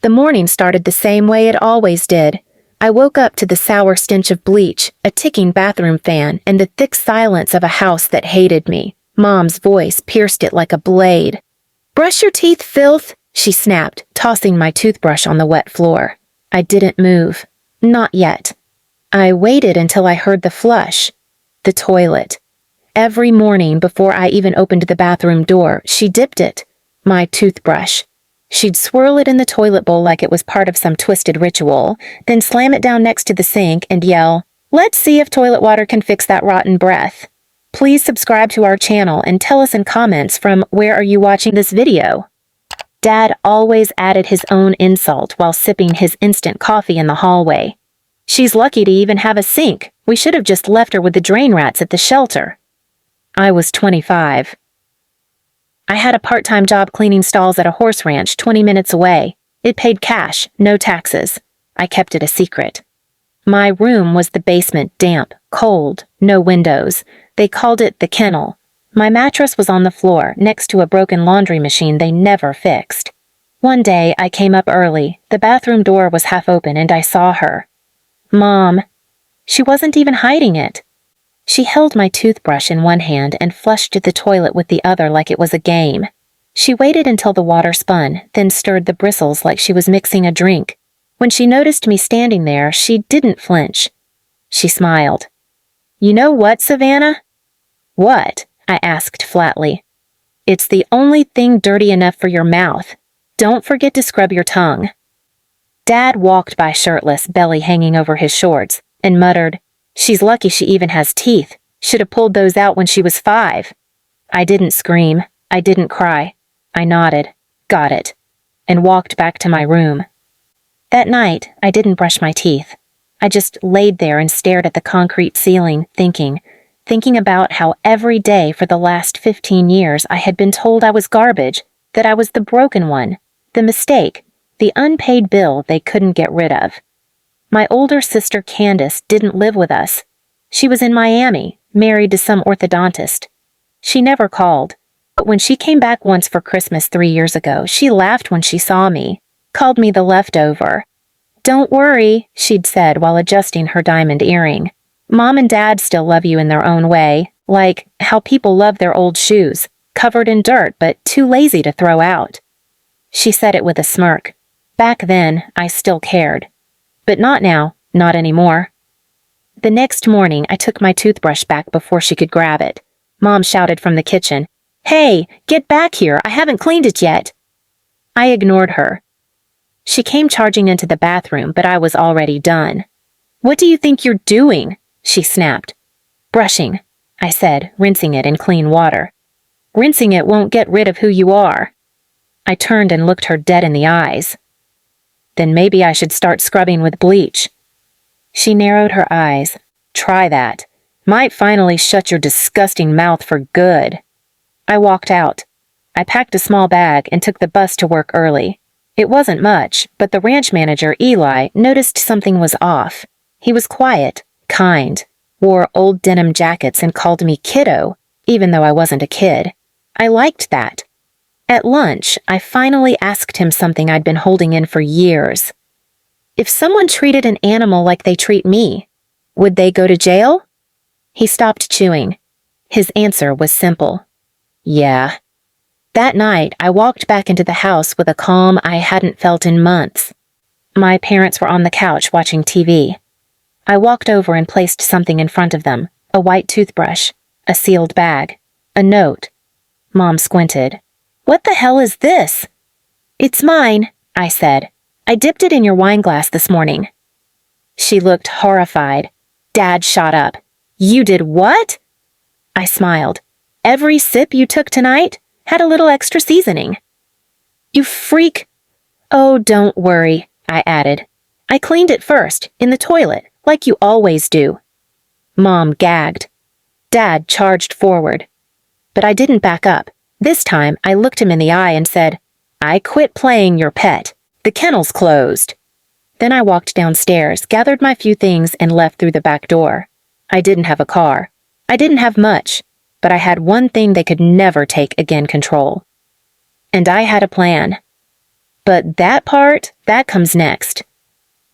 The morning started the same way it always did. I woke up to the sour stench of bleach, a ticking bathroom fan, and the thick silence of a house that hated me. Mom's voice pierced it like a blade. "Brush your teeth, filth," she snapped, tossing my toothbrush on the wet floor. I didn't move. Not yet. I waited until I heard the flush. The toilet. Every morning before I even opened the bathroom door, she dipped it. My toothbrush. She'd swirl it in the toilet bowl like it was part of some twisted ritual, then slam it down next to the sink and yell, "Let's see if toilet water can fix that rotten breath." Please subscribe to our channel and tell us in comments from where are you watching this video. Dad always added his own insult while sipping his instant coffee in the hallway. "She's lucky to even have a sink. We should have just left her with the drain rats at the shelter." I was 25. I had a part-time job cleaning stalls at a horse ranch 20 minutes away. It paid cash, no taxes. I kept it a secret. My room was the basement, damp, cold, no windows. They called it the kennel. My mattress was on the floor, next to a broken laundry machine they never fixed. One day, I came up early. The bathroom door was half open and I saw her. Mom. She wasn't even hiding it. She held my toothbrush in one hand and flushed the toilet with the other like it was a game. She waited until the water spun, then stirred the bristles like she was mixing a drink. When she noticed me standing there, she didn't flinch. She smiled. "You know what, Savannah?" "What?" I asked flatly. "It's the only thing dirty enough for your mouth. Don't forget to scrub your tongue." Dad walked by shirtless, belly hanging over his shorts, and muttered, "She's lucky she even has teeth. Should have pulled those out when she was 5. I didn't scream. I didn't cry. I nodded, got it, and walked back to my room. That night, I didn't brush my teeth. I just laid there and stared at the concrete ceiling, thinking about how every day for the last 15 years I had been told I was garbage, that I was the broken one, the mistake, the unpaid bill they couldn't get rid of. My older sister Candace didn't live with us. She was in Miami, married to some orthodontist. She never called, but when she came back once for Christmas 3 years ago, she laughed when she saw me, called me the leftover. "Don't worry," she'd said while adjusting her diamond earring. "Mom and Dad still love you in their own way, like how people love their old shoes, covered in dirt but too lazy to throw out." She said it with a smirk. Back then, I still cared. But not now, not anymore. The next morning, I took my toothbrush back before she could grab it. Mom shouted from the kitchen, "Hey, get back here, I haven't cleaned it yet." I ignored her. She came charging into the bathroom, but I was already done. "What do you think you're doing?" she snapped. "Brushing," I said, rinsing it in clean water. "Rinsing it won't get rid of who you are." I turned and looked her dead in the eyes. "Then maybe I should start scrubbing with bleach." She narrowed her eyes. "Try that. Might finally shut your disgusting mouth for good." I walked out. I packed a small bag and took the bus to work early. It wasn't much, but the ranch manager, Eli, noticed something was off. He was quiet, kind, wore old denim jackets and called me kiddo, even though I wasn't a kid. I liked that. At lunch, I finally asked him something I'd been holding in for years. If someone treated an animal like they treat me, would they go to jail? He stopped chewing. His answer was simple. Yeah. That night, I walked back into the house with a calm I hadn't felt in months. My parents were on the couch watching TV. I walked over and placed something in front of them, a white toothbrush, a sealed bag, a note. Mom squinted. "What the hell is this?" "It's mine," I said. "I dipped it in your wine glass this morning." She looked horrified. Dad shot up. "You did what?" I smiled. "Every sip you took tonight had a little extra seasoning." "You freak." "Oh, don't worry," I added. "I cleaned it first, in the toilet, like you always do." Mom gagged. Dad charged forward. But I didn't back up. This time, I looked him in the eye and said, "I quit playing your pet. The kennel's closed." Then I walked downstairs, gathered my few things, and left through the back door. I didn't have a car. I didn't have much, but I had one thing they could never take again control. And I had a plan. But that part, that comes next.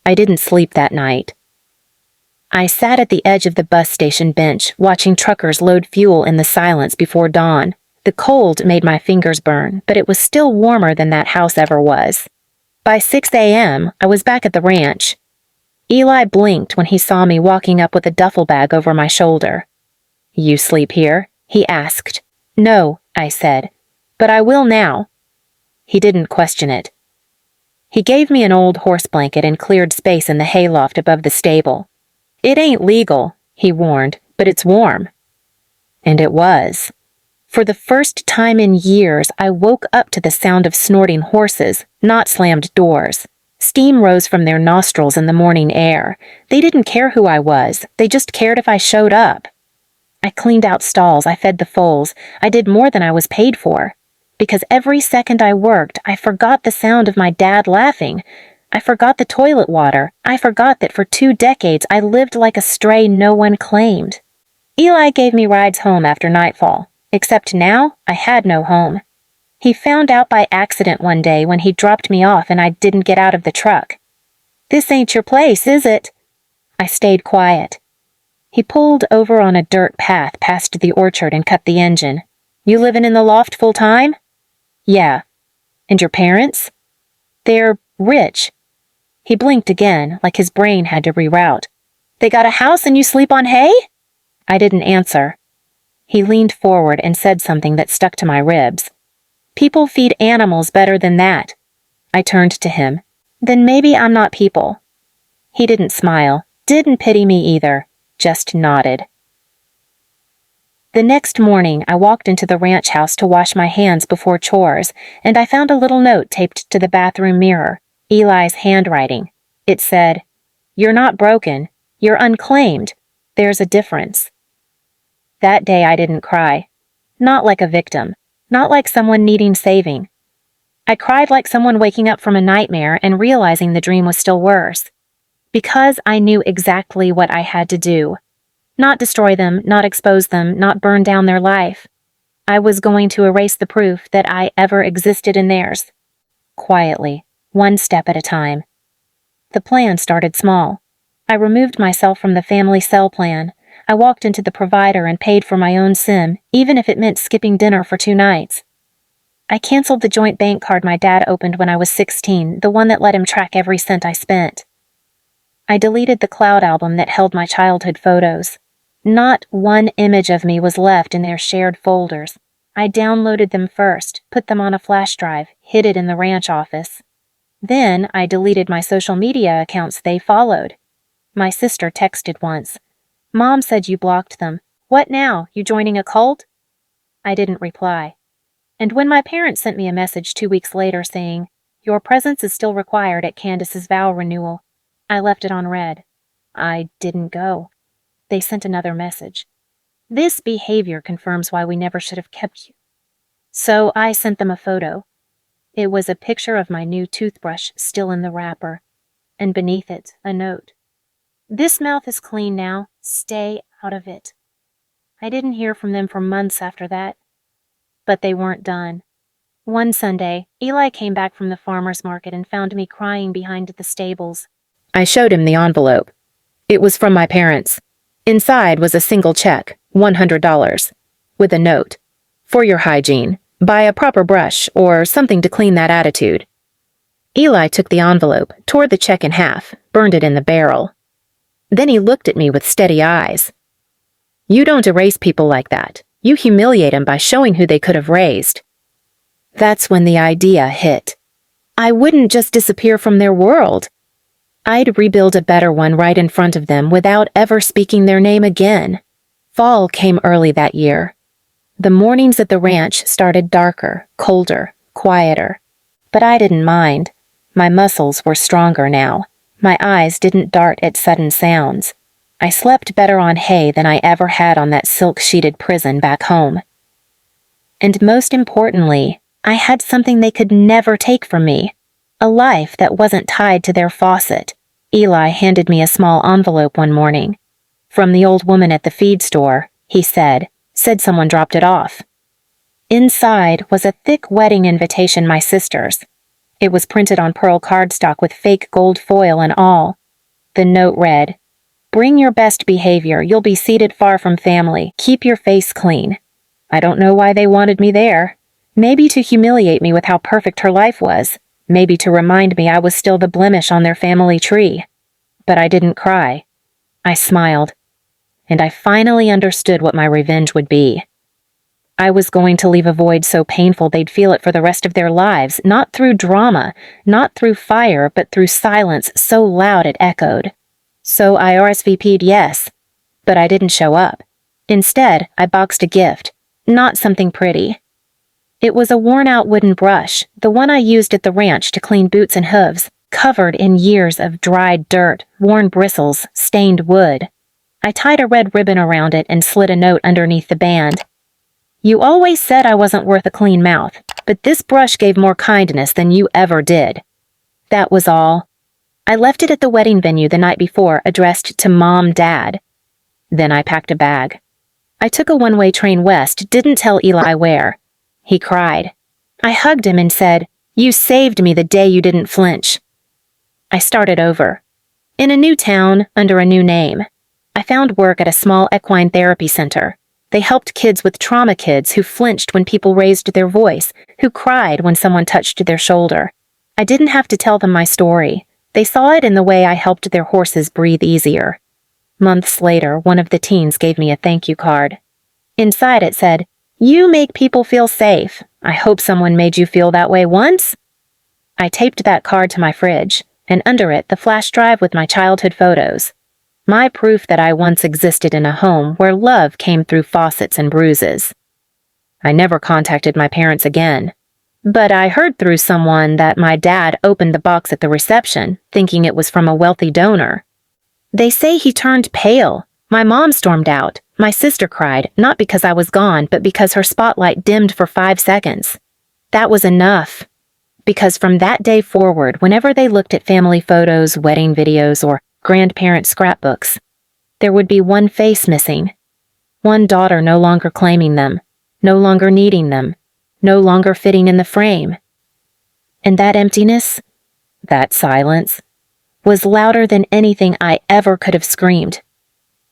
I didn't sleep that night. I sat at the edge of the bus station bench, watching truckers load fuel in the silence before dawn. The cold made my fingers burn, but it was still warmer than that house ever was. By 6 a.m., I was back at the ranch. Eli blinked when he saw me walking up with a duffel bag over my shoulder. "You sleep here?" he asked. "No," I said, "but I will now." He didn't question it. He gave me an old horse blanket and cleared space in the hayloft above the stable. "It ain't legal," he warned, "but it's warm." And it was. For the first time in years, I woke up to the sound of snorting horses, not slammed doors. Steam rose from their nostrils in the morning air. They didn't care who I was. They just cared if I showed up. I cleaned out stalls. I fed the foals. I did more than I was paid for. Because every second I worked, I forgot the sound of my dad laughing. I forgot the toilet water. I forgot that for 2 decades I lived like a stray no one claimed. Eli gave me rides home after nightfall. Except now, I had no home. He found out by accident one day when he dropped me off and I didn't get out of the truck. "This ain't your place, is it?" I stayed quiet. He pulled over on a dirt path past the orchard and cut the engine. "You livin' in the loft full time?" "Yeah." "And your parents?" "They're rich." He blinked again, like his brain had to reroute. "They got a house and you sleep on hay?" I didn't answer. He leaned forward and said something that stuck to my ribs. "People feed animals better than that." I turned to him. "Then maybe I'm not people." He didn't smile, didn't pity me either, just nodded. The next morning, I walked into the ranch house to wash my hands before chores, and I found a little note taped to the bathroom mirror, Eli's handwriting. It said, "You're not broken. You're unclaimed. There's a difference." That day I didn't cry. Not like a victim. Not like someone needing saving. I cried like someone waking up from a nightmare and realizing the dream was still worse. Because I knew exactly what I had to do. Not destroy them, not expose them, not burn down their life. I was going to erase the proof that I ever existed in theirs. Quietly, one step at a time. The plan started small. I removed myself from the family cell plan. I walked into the provider and paid for my own SIM, even if it meant skipping dinner for 2 nights. I canceled the joint bank card my dad opened when I was 16, the one that let him track every cent I spent. I deleted the cloud album that held my childhood photos. Not one image of me was left in their shared folders. I downloaded them first, put them on a flash drive, hid it in the ranch office. Then I deleted my social media accounts they followed. My sister texted once. "Mom said you blocked them. What now? You joining a cult?" I didn't reply. And when my parents sent me a message 2 weeks later saying, "Your presence is still required at Candace's vow renewal," I left it on read. I didn't go. They sent another message. "This behavior confirms why we never should have kept you." So I sent them a photo. It was a picture of my new toothbrush still in the wrapper, and beneath it, a note. "This mouth is clean now. Stay out of it." I didn't hear from them for months after that. But they weren't done. One Sunday, Eli came back from the farmer's market and found me crying behind the stables. I showed him the envelope. It was from my parents. Inside was a single check, $100, with a note. "For your hygiene, buy a proper brush or something to clean that attitude." Eli took the envelope, tore the check in half, burned it in the barrel. Then he looked at me with steady eyes. "You don't erase people like that. You humiliate them by showing who they could have raised." That's when the idea hit. I wouldn't just disappear from their world. I'd rebuild a better one right in front of them without ever speaking their name again. Fall came early that year. The mornings at the ranch started darker, colder, quieter. But I didn't mind. My muscles were stronger now. My eyes didn't dart at sudden sounds. I slept better on hay than I ever had on that silk-sheeted prison back home. And most importantly, I had something they could never take from me. A life that wasn't tied to their faucet. Eli handed me a small envelope one morning. "From the old woman at the feed store," he said someone dropped it off. Inside was a thick wedding invitation my sister's. It was printed on pearl cardstock with fake gold foil and all. The note read, "Bring your best behavior. You'll be seated far from family. Keep your face clean." I don't know why they wanted me there. Maybe to humiliate me with how perfect her life was. Maybe to remind me I was still the blemish on their family tree. But I didn't cry. I smiled. And I finally understood what my revenge would be. I was going to leave a void so painful they'd feel it for the rest of their lives, not through drama, not through fire, but through silence so loud it echoed. So I RSVP'd yes, but I didn't show up. Instead, I boxed a gift, not something pretty. It was a worn-out wooden brush, the one I used at the ranch to clean boots and hooves, covered in years of dried dirt, worn bristles, stained wood. I tied a red ribbon around it and slid a note underneath the band. "You always said I wasn't worth a clean mouth, but this brush gave more kindness than you ever did." That was all. I left it at the wedding venue the night before, addressed to Mom, Dad. Then I packed a bag. I took a one-way train west, didn't tell Eli where. He cried. I hugged him and said, "You saved me the day you didn't flinch." I started over. In a new town, under a new name. I found work at a small equine therapy center. They helped kids with trauma, kids who flinched when people raised their voice, who cried when someone touched their shoulder. I didn't have to tell them my story. They saw it in the way I helped their horses breathe easier. Months later, one of the teens gave me a thank you card. Inside it said, "You make people feel safe. I hope someone made you feel that way once." I taped that card to my fridge, and under it the flash drive with my childhood photos. My proof that I once existed in a home where love came through faucets and bruises. I never contacted my parents again. But I heard through someone that my dad opened the box at the reception, thinking it was from a wealthy donor. They say he turned pale. My mom stormed out. My sister cried, not because I was gone, but because her spotlight dimmed for 5 seconds. That was enough. Because from that day forward, whenever they looked at family photos, wedding videos, or grandparent scrapbooks, there would be one face missing. One daughter no longer claiming them, no longer needing them, no longer fitting in the frame. And that emptiness, that silence, was louder than anything I ever could have screamed.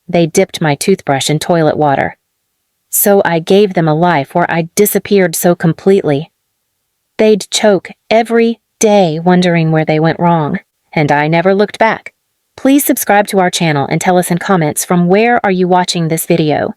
They dipped my toothbrush in toilet water. So I gave them a life where I disappeared so completely. They'd choke every day wondering where they went wrong, and I never looked back. Please subscribe to our channel and tell us in comments from where are you watching this video.